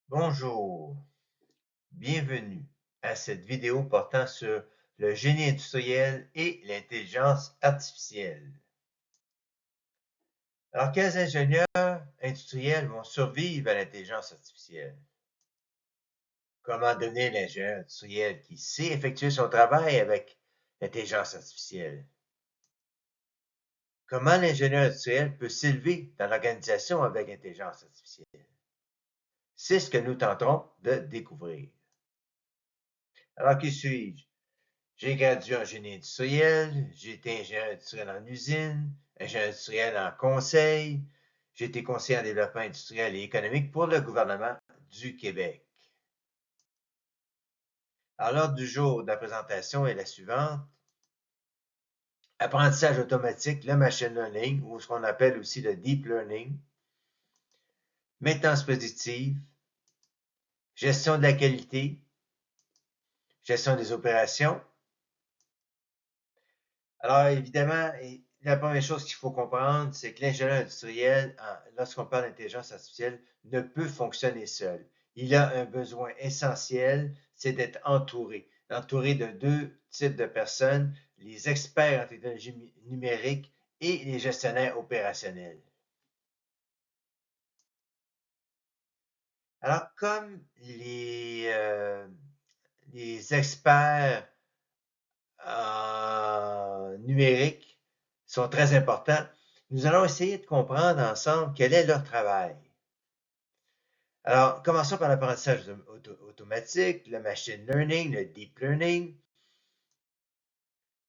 Bonjour, bienvenue à cette vidéo portant sur le génie industriel et l'intelligence artificielle. Alors, quels ingénieurs industriels vont survivre à l'intelligence artificielle? Comment devenir l'ingénieur industriel qui sait effectuer son travail avec l'intelligence artificielle? Comment l'ingénieur industriel peut s'élever dans l'organisation avec l'intelligence artificielle? C'est ce que nous tenterons de découvrir. Alors, qui suis-je? J'ai gradué en génie industriel, j'ai été ingénieur industriel en usine, ingénieur industriel en conseil, j'ai été conseiller en développement industriel et économique pour le gouvernement du Québec. Alors, l'ordre du jour de la présentation est la suivante. Apprentissage automatique, le machine learning, ou ce qu'on appelle aussi le deep learning, maintenance prédictive, gestion de la qualité, gestion des opérations. Alors, évidemment, la première chose qu'il faut comprendre, c'est que l'ingénieur industriel, lorsqu'on parle d'intelligence artificielle, ne peut fonctionner seul. Il a un besoin essentiel, c'est d'être entouré de deux types de personnes, les experts en technologie numérique et les gestionnaires opérationnels. Alors, comme les experts numériques sont très importants, nous allons essayer de comprendre ensemble quel est leur travail. Alors, commençons par l'apprentissage automatique, le machine learning, le deep learning.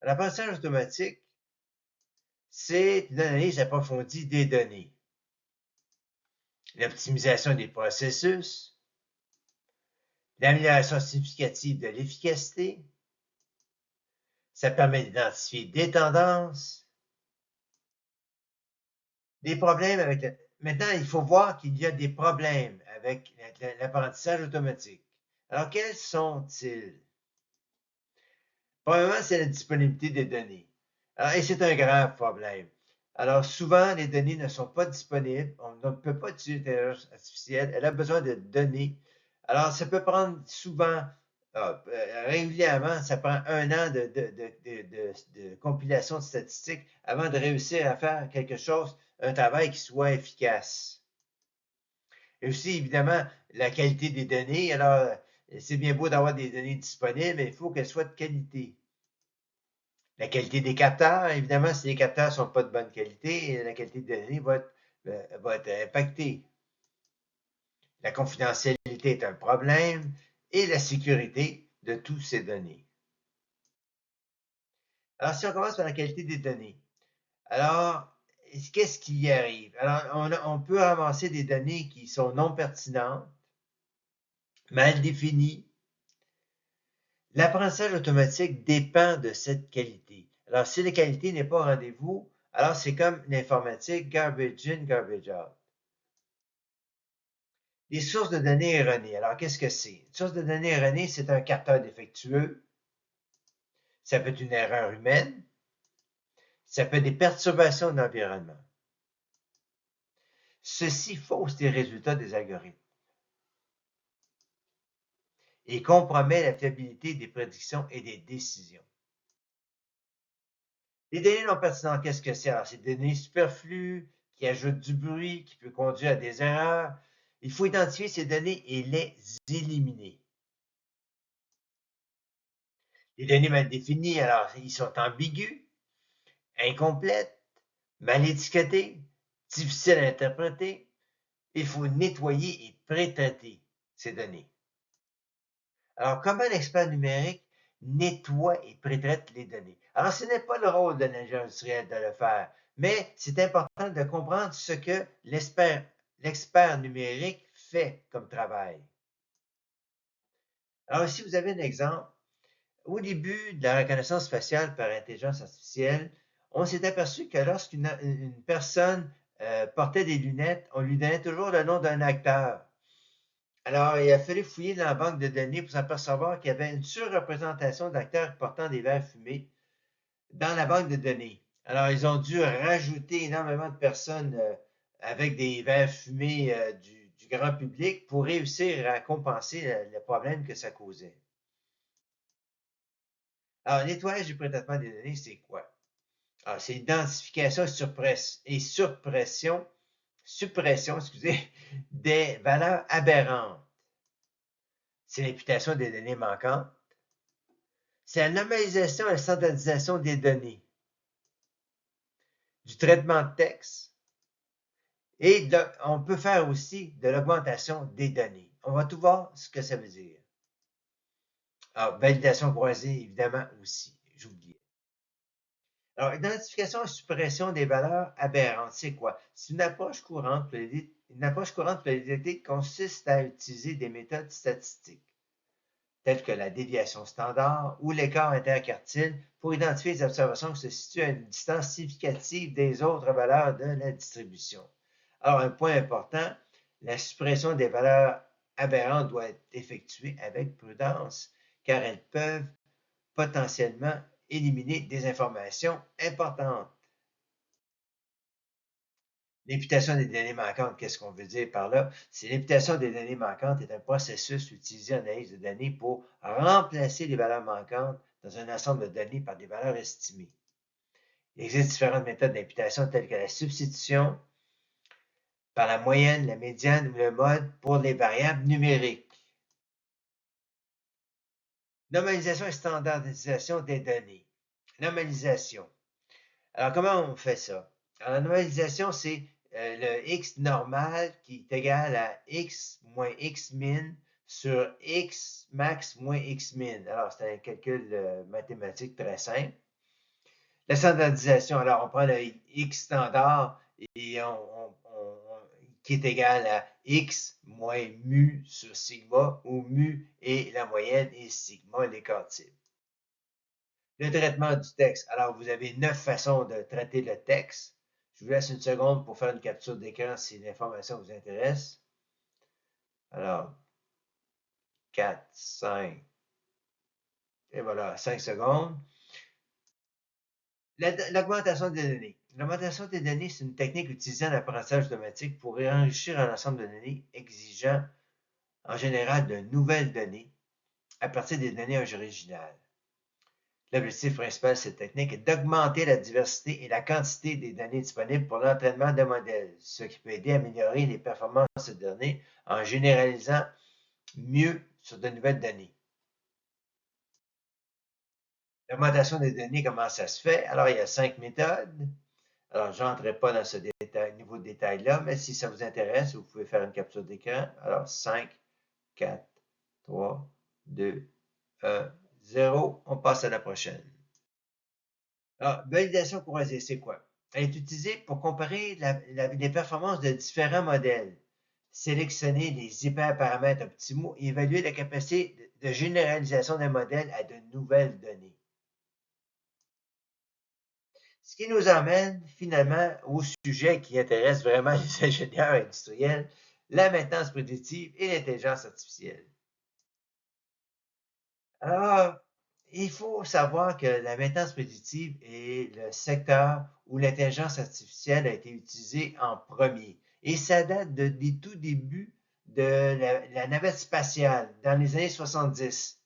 L'apprentissage automatique, c'est une analyse approfondie des données, l'optimisation des processus, l'amélioration significative de l'efficacité. Ça permet d'identifier des tendances, des problèmes avec le... Maintenant, il faut voir qu'il y a des problèmes avec l'apprentissage automatique. Alors, quels sont-ils? Premièrement, c'est la disponibilité des données. Alors, et c'est un grave problème. Alors, souvent, les données ne sont pas disponibles. On ne peut pas utiliser l'intelligence artificielle. Elle a besoin de données. Alors, ça peut prendre souvent, régulièrement, ça prend un an de compilation de statistiques avant de réussir à faire quelque chose, un travail qui soit efficace. Et aussi, évidemment, la qualité des données. Alors, c'est bien beau d'avoir des données disponibles, mais il faut qu'elles soient de qualité. La qualité des capteurs, évidemment, si les capteurs ne sont pas de bonne qualité, la qualité des données va être impactée. La confidentialité est un problème et la sécurité de toutes ces données. Alors, si on commence par la qualité des données, alors, qu'est-ce qui y arrive? Alors, on peut avancer des données qui sont non pertinentes, mal définies. L'apprentissage automatique dépend de cette qualité. Alors, si la qualité n'est pas au rendez-vous, alors c'est comme l'informatique, garbage in, garbage out. Les sources de données erronées. Alors, qu'est-ce que c'est? Une source de données erronée, c'est un capteur défectueux. Ça peut être une erreur humaine. Ça peut être des perturbations de l'environnement. Ceci fausse les résultats des algorithmes et compromet la fiabilité des prédictions et des décisions. Les données non pertinentes, qu'est-ce que c'est? Alors, c'est des données superflues qui ajoutent du bruit, qui peut conduire à des erreurs. Il faut identifier ces données et les éliminer. Les données mal définies, alors, ils sont ambigus, incomplètes, mal étiquetées, difficiles à interpréter. Il faut nettoyer et pré-traiter ces données. Alors, comment l'expert numérique nettoie et pré-traite les données? Alors, ce n'est pas le rôle de l'ingénieur industriel de le faire, mais c'est important de comprendre ce que l'expert numérique fait comme travail. Alors, ici, vous avez un exemple. Au début de la reconnaissance faciale par intelligence artificielle, on s'est aperçu que lorsqu'une personne portait des lunettes, on lui donnait toujours le nom d'un acteur. Alors, il a fallu fouiller dans la banque de données pour s'apercevoir qu'il y avait une surreprésentation d'acteurs portant des verres fumés dans la banque de données. Alors, ils ont dû rajouter énormément de personnes avec des verres fumés du grand public pour réussir à compenser le problème que ça causait. Alors, nettoyage du pré-traitement des données, c'est quoi? Alors, c'est l'identification et suppression, excusez, des valeurs aberrantes. C'est l'imputation des données manquantes. C'est la normalisation et la standardisation des données, du traitement de texte, et on peut faire aussi de l'augmentation des données. On va tout voir ce que ça veut dire. Alors, validation croisée, évidemment, aussi. J'oubliais. Alors, identification et suppression des valeurs aberrantes, c'est quoi? C'est une approche courante pour les détecter consiste à utiliser des méthodes statistiques, telles que la déviation standard ou l'écart interquartile, pour identifier les observations qui se situent à une distance significative des autres valeurs de la distribution. Alors, un point important, la suppression des valeurs aberrantes doit être effectuée avec prudence, car elles peuvent potentiellement éliminer des informations importantes. L'imputation des données manquantes, qu'est-ce qu'on veut dire par là? C'est l'imputation des données manquantes est un processus utilisé en analyse de données pour remplacer les valeurs manquantes dans un ensemble de données par des valeurs estimées. Il existe différentes méthodes d'imputation telles que la substitution par la moyenne, la médiane ou le mode pour les variables numériques. Normalisation et standardisation des données. Normalisation. Alors, comment on fait ça? Alors, la normalisation, c'est le x normal qui est égal à x moins x min sur x max moins x min. Alors, c'est un calcul mathématique très simple. La standardisation, alors on prend le x standard et qui est égal à x moins mu sur sigma, où mu est la moyenne et sigma l'écart type. Le traitement du texte. Alors, vous avez 9 façons de traiter le texte. Je vous laisse une seconde pour faire une capture d'écran si l'information vous intéresse. Alors, 4, 5, et voilà, 5 secondes. L'augmentation des données. L'augmentation des données, c'est une technique utilisée en apprentissage automatique pour enrichir un ensemble de données exigeant en général de nouvelles données à partir des données originales. L'objectif principal de cette technique est d'augmenter la diversité et la quantité des données disponibles pour l'entraînement de modèles, ce qui peut aider à améliorer les performances de ces données en généralisant mieux sur de nouvelles données. L'augmentation des données, comment ça se fait? Alors, il y a 5 méthodes. Alors, je n'entrerai pas dans ce niveau de détail-là, mais si ça vous intéresse, vous pouvez faire une capture d'écran. Alors, 5, 4, 3, 2, 1, 0. On passe à la prochaine. Alors, validation croisée, c'est quoi? Elle est utilisée pour comparer les performances de différents modèles, sélectionner les hyperparamètres optimaux et évaluer la capacité de généralisation d'un modèle à de nouvelles données. Ce qui nous emmène finalement au sujet qui intéresse vraiment les ingénieurs industriels, la maintenance prédictive et l'intelligence artificielle. Alors, il faut savoir que la maintenance prédictive est le secteur où l'intelligence artificielle a été utilisée en premier. Et ça date des tout débuts de la navette spatiale dans les années 70.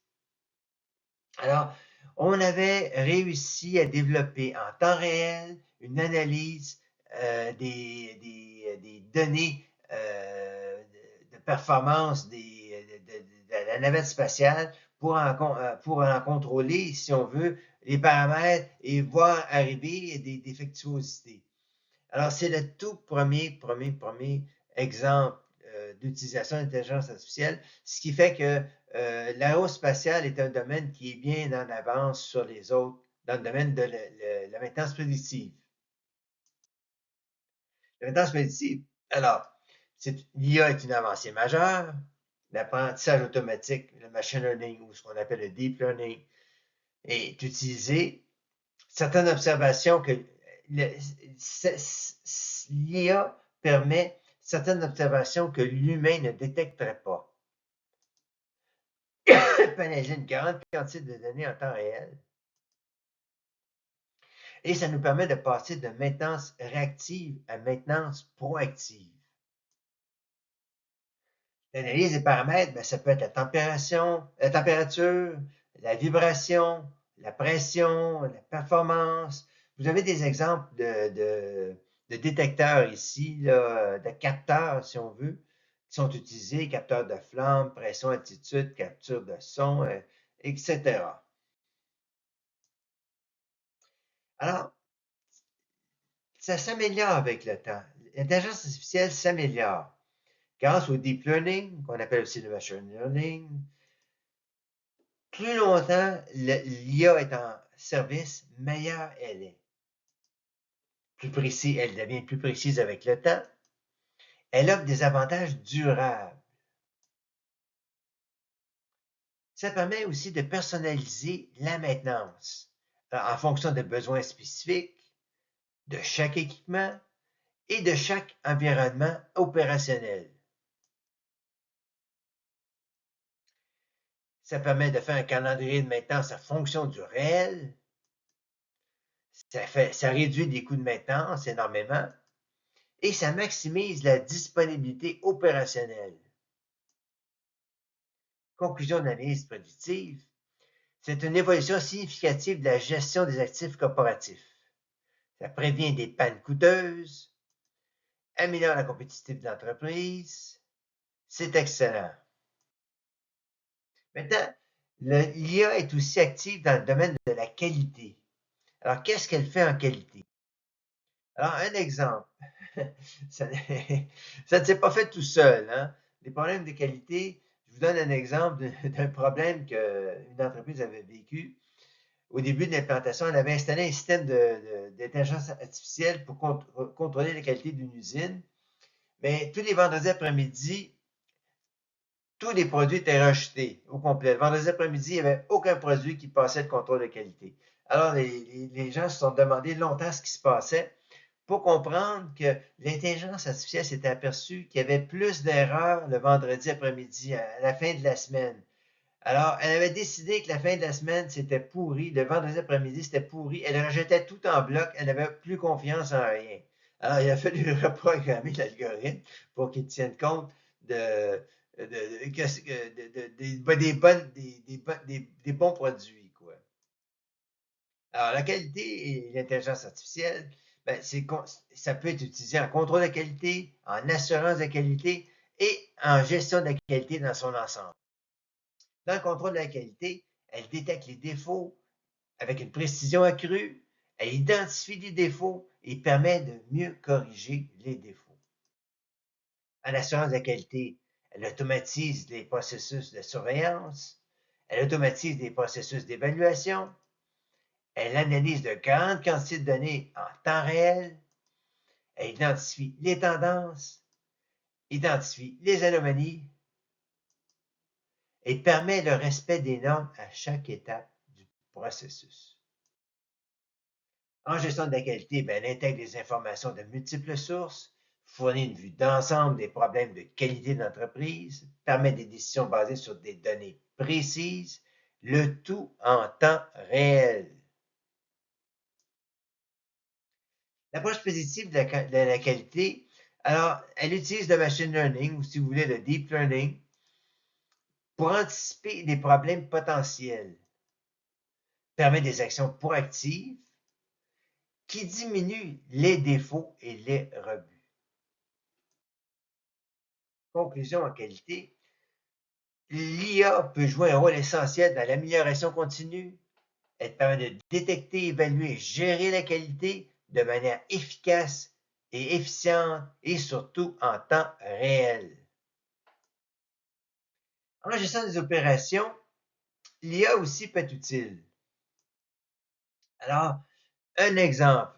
Alors, on avait réussi à développer en temps réel une analyse des données de performance de la navette spatiale pour en contrôler, si on veut, les paramètres et voir arriver des défectuosités. Alors, c'est le tout premier exemple d'utilisation d'intelligence artificielle, ce qui fait que l'aérospatiale est un domaine qui est bien en avance sur les autres dans le domaine de la maintenance prédictive. La maintenance prédictive, alors, l'IA est une avancée majeure. L'apprentissage automatique, le machine learning ou ce qu'on appelle le deep learning est utilisé. Certaines observations que l'IA permet certaines observations que l'humain ne détecterait pas. Elle peut analyser une grande quantité de données en temps réel. Et ça nous permet de passer de maintenance réactive à maintenance proactive. L'analyse des paramètres, ben, ça peut être la température, la vibration, la pression, la performance. Vous avez des exemples de détecteurs ici, là, de capteurs, si on veut, qui sont utilisés, capteurs de flamme, pression, altitude, capture de son, etc. Alors, ça s'améliore avec le temps. L'intelligence artificielle s'améliore grâce au deep learning, qu'on appelle aussi le machine learning. Plus longtemps l'IA est en service, meilleure elle est. Plus précis, elle devient plus précise avec le temps. Elle offre des avantages durables. Ça permet aussi de personnaliser la maintenance en fonction des besoins spécifiques de chaque équipement et de chaque environnement opérationnel. Ça permet de faire un calendrier de maintenance en fonction du réel. Ça réduit les coûts de maintenance énormément et ça maximise la disponibilité opérationnelle. Conclusion d'analyse prédictive, c'est une évolution significative de la gestion des actifs corporatifs. Ça prévient des pannes coûteuses, améliore la compétitivité de l'entreprise. C'est excellent. Maintenant, l'IA est aussi active dans le domaine de la qualité. Alors, qu'est-ce qu'elle fait en qualité? Alors, un exemple. Ça, ça ne s'est pas fait tout seul. Hein? Les problèmes de qualité, je vous donne un exemple d'un problème qu'une entreprise avait vécu. Au début de l'implantation, elle avait installé un système d'intelligence artificielle pour contrôler la qualité d'une usine. Mais tous les vendredis après-midi, tous les produits étaient rejetés au complet. Le vendredi après-midi, il n'y avait aucun produit qui passait le contrôle de qualité. Alors, les gens se sont demandé longtemps ce qui se passait pour comprendre que l'intelligence artificielle s'était aperçue qu'il y avait plus d'erreurs le vendredi après-midi, à la fin de la semaine. Alors, elle avait décidé que la fin de la semaine, c'était pourri. Le vendredi après-midi, c'était pourri. Elle rejetait tout en bloc. Elle n'avait plus confiance en rien. Alors, il a fallu reprogrammer l'algorithme pour qu'il tienne compte des bons produits, quoi. Alors, la qualité et l'intelligence artificielle, ben, ça peut être utilisé en contrôle de qualité, en assurance de qualité et en gestion de la qualité dans son ensemble. Dans le contrôle de la qualité, elle détecte les défauts avec une précision accrue, elle identifie les défauts et permet de mieux corriger les défauts. En assurance de la qualité, elle automatise les processus de surveillance, elle automatise les processus d'évaluation, elle analyse de grandes quantités de données en temps réel, elle identifie les tendances, identifie les anomalies et permet le respect des normes à chaque étape du processus. En gestion de la qualité, ben, elle intègre des informations de multiples sources, fournit une vue d'ensemble des problèmes de qualité d'entreprise, permet des décisions basées sur des données précises, le tout en temps réel. L'approche positive de la qualité, alors, elle utilise le machine learning, ou si vous voulez, le deep learning, pour anticiper des problèmes potentiels, permet des actions proactives qui diminuent les défauts et les rebuts. Conclusion en qualité, l'IA peut jouer un rôle essentiel dans l'amélioration continue. Elle permet de détecter, évaluer et gérer la qualité de manière efficace et efficiente et surtout en temps réel. En gestion des opérations, l'IA aussi peut être utile. Alors, un exemple,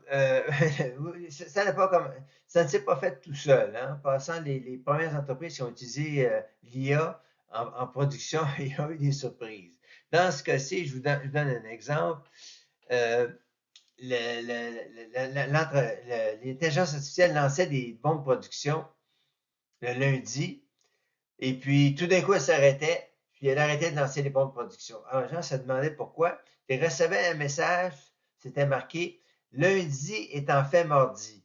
ça ne s'est pas fait tout seul. Hein. En passant, les premières entreprises qui ont utilisé l'IA en production, il y a eu des surprises. Dans ce cas-ci, je vous donne un exemple. L'intelligence artificielle lançait des bons de production le lundi, et puis tout d'un coup, elle s'arrêtait, puis elle arrêtait de lancer les bons de production. Alors, les gens se demandaient pourquoi. Ils recevaient un message, c'était marqué lundi est en fait mardi.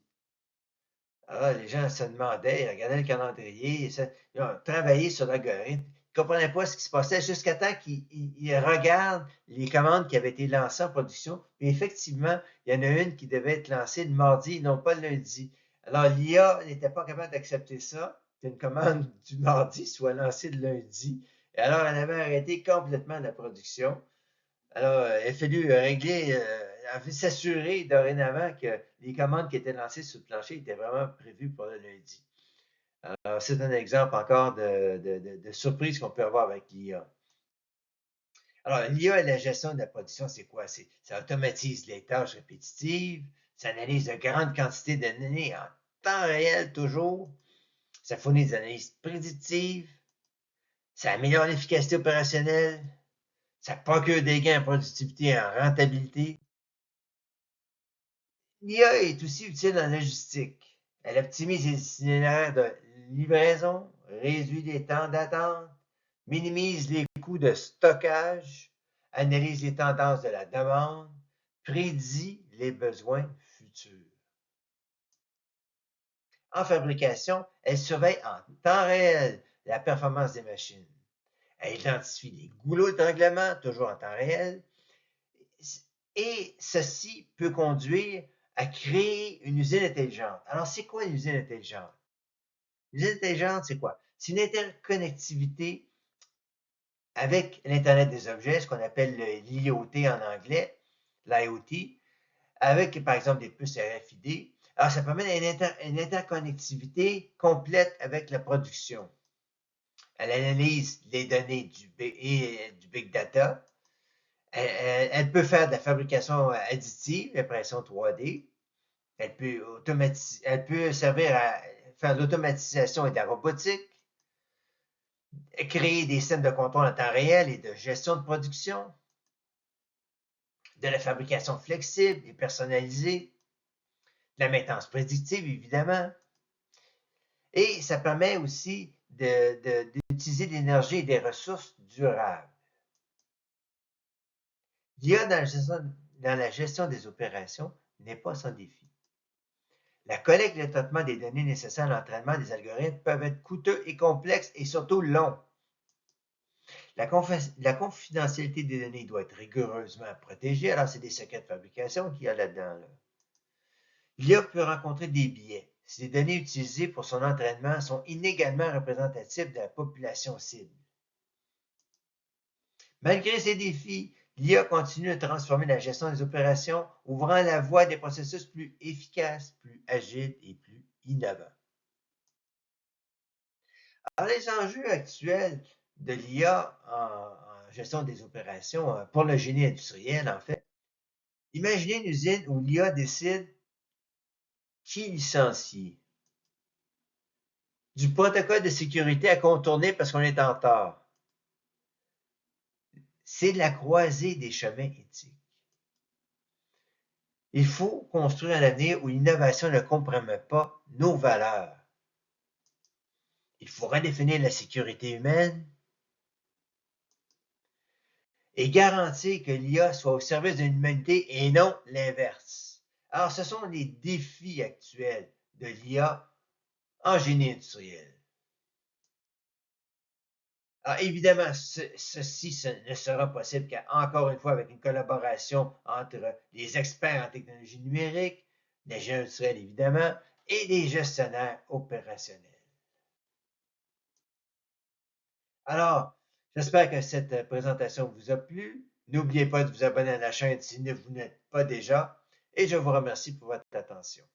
Alors, les gens se demandaient, ils regardaient le calendrier, ils ont travaillé sur l'algorithme. Ils ne comprenaient pas ce qui se passait jusqu'à temps qu'ils regardent les commandes qui avaient été lancées en production. Et effectivement, il y en a une qui devait être lancée le mardi et non pas le lundi. Alors, l'IA n'était pas capable d'accepter ça, qu'une commande du mardi soit lancée le lundi. Et alors, elle avait arrêté complètement la production. Alors, il a fallu régler, s'assurer dorénavant que les commandes qui étaient lancées sur le plancher étaient vraiment prévues pour le lundi. Alors, c'est un exemple encore de surprise qu'on peut avoir avec l'IA. Alors, l'IA et la gestion de la production, c'est quoi? Ça automatise les tâches répétitives, ça analyse de grandes quantités de données en temps réel toujours, ça fournit des analyses prédictives, ça améliore l'efficacité opérationnelle, ça procure des gains en productivité et en rentabilité. L'IA est aussi utile en logistique. Elle optimise les itinéraires de livraison, réduit les temps d'attente, minimise les coûts de stockage, analyse les tendances de la demande, prédit les besoins futurs. En fabrication, elle surveille en temps réel la performance des machines. Elle identifie les goulots d'étranglement, toujours en temps réel, et ceci peut conduire à créer une usine intelligente. Alors, c'est quoi une usine intelligente? Une usine intelligente, c'est quoi? C'est une interconnectivité avec l'Internet des objets, ce qu'on appelle l'IoT en anglais, l'IoT, avec, par exemple, des puces RFID. Alors, ça permet une interconnectivité complète avec la production. Elle analyse les données du big data. Elle peut faire de la fabrication additive, l'impression 3D. Elle peut servir à faire de l'automatisation et de la robotique, créer des systèmes de contrôle en temps réel et de gestion de production, de la fabrication flexible et personnalisée, de la maintenance prédictive, évidemment. Et ça permet aussi d'utiliser de l'énergie et des ressources durables. L'IA dans la gestion des opérations n'est pas sans défi. La collecte et le traitement des données nécessaires à l'entraînement des algorithmes peuvent être coûteux et complexes et surtout longs. La confidentialité des données doit être rigoureusement protégée. Alors, c'est des secrets de fabrication qu'il y a là-dedans. Là. L'IA peut rencontrer des biais si les données utilisées pour son entraînement sont inégalement représentatives de la population cible. Malgré ces défis, l'IA continue de transformer la gestion des opérations, ouvrant la voie à des processus plus efficaces, plus agiles et plus innovants. Alors, les enjeux actuels de l'IA en gestion des opérations pour le génie industriel, en fait, imaginez une usine où l'IA décide qui licencier, du protocole de sécurité à contourner parce qu'on est en retard. C'est la croisée des chemins éthiques. Il faut construire un avenir où l'innovation ne compromet pas nos valeurs. Il faut redéfinir la sécurité humaine et garantir que l'IA soit au service de l'humanité et non l'inverse. Alors, ce sont les défis actuels de l'IA en génie industriel. Alors, évidemment, ceci ne sera possible qu'encore une fois avec une collaboration entre les experts en technologie numérique, les géants industriels évidemment, et les gestionnaires opérationnels. Alors, j'espère que cette présentation vous a plu. N'oubliez pas de vous abonner à la chaîne si vous n'êtes pas déjà, et je vous remercie pour votre attention.